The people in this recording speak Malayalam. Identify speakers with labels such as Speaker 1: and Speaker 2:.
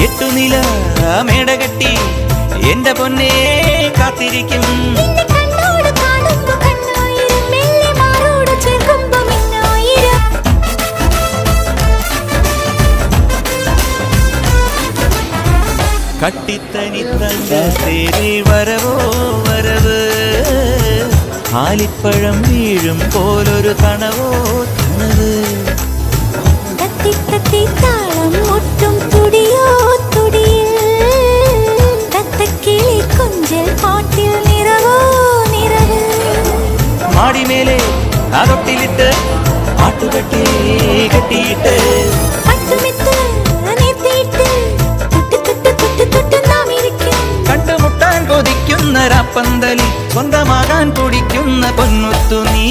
Speaker 1: എട്ടുനില മേടകെട്ടി എന്റെ പൊന്നെ കാത്തിരിക്കും. കട്ടിത്തനിത്തങ്ക തേരി വരവോ വരവ്, ആലിപ്പഴം വീഴും പോലൊരു തണവോ തണവ്.
Speaker 2: താളം ഒട്ടും തുടിയോ തുടിയിൽ, തത്തക്കിളി കൊഞ്ചൽ പാട്ടിൽ നിറവോ നിറവ്.
Speaker 1: മാടിമേലെ അതൊട്ടിലിട്ട് പാട്ടുകെട്ടി കെട്ടിയിട്ട് കണ്ടുമുട്ടാൻ കൊതിക്കുന്ന രാപ്പന്തലിൽ സ്വന്തമാകാൻ തുടിക്കുന്ന പൊന്മുത്തു നീ.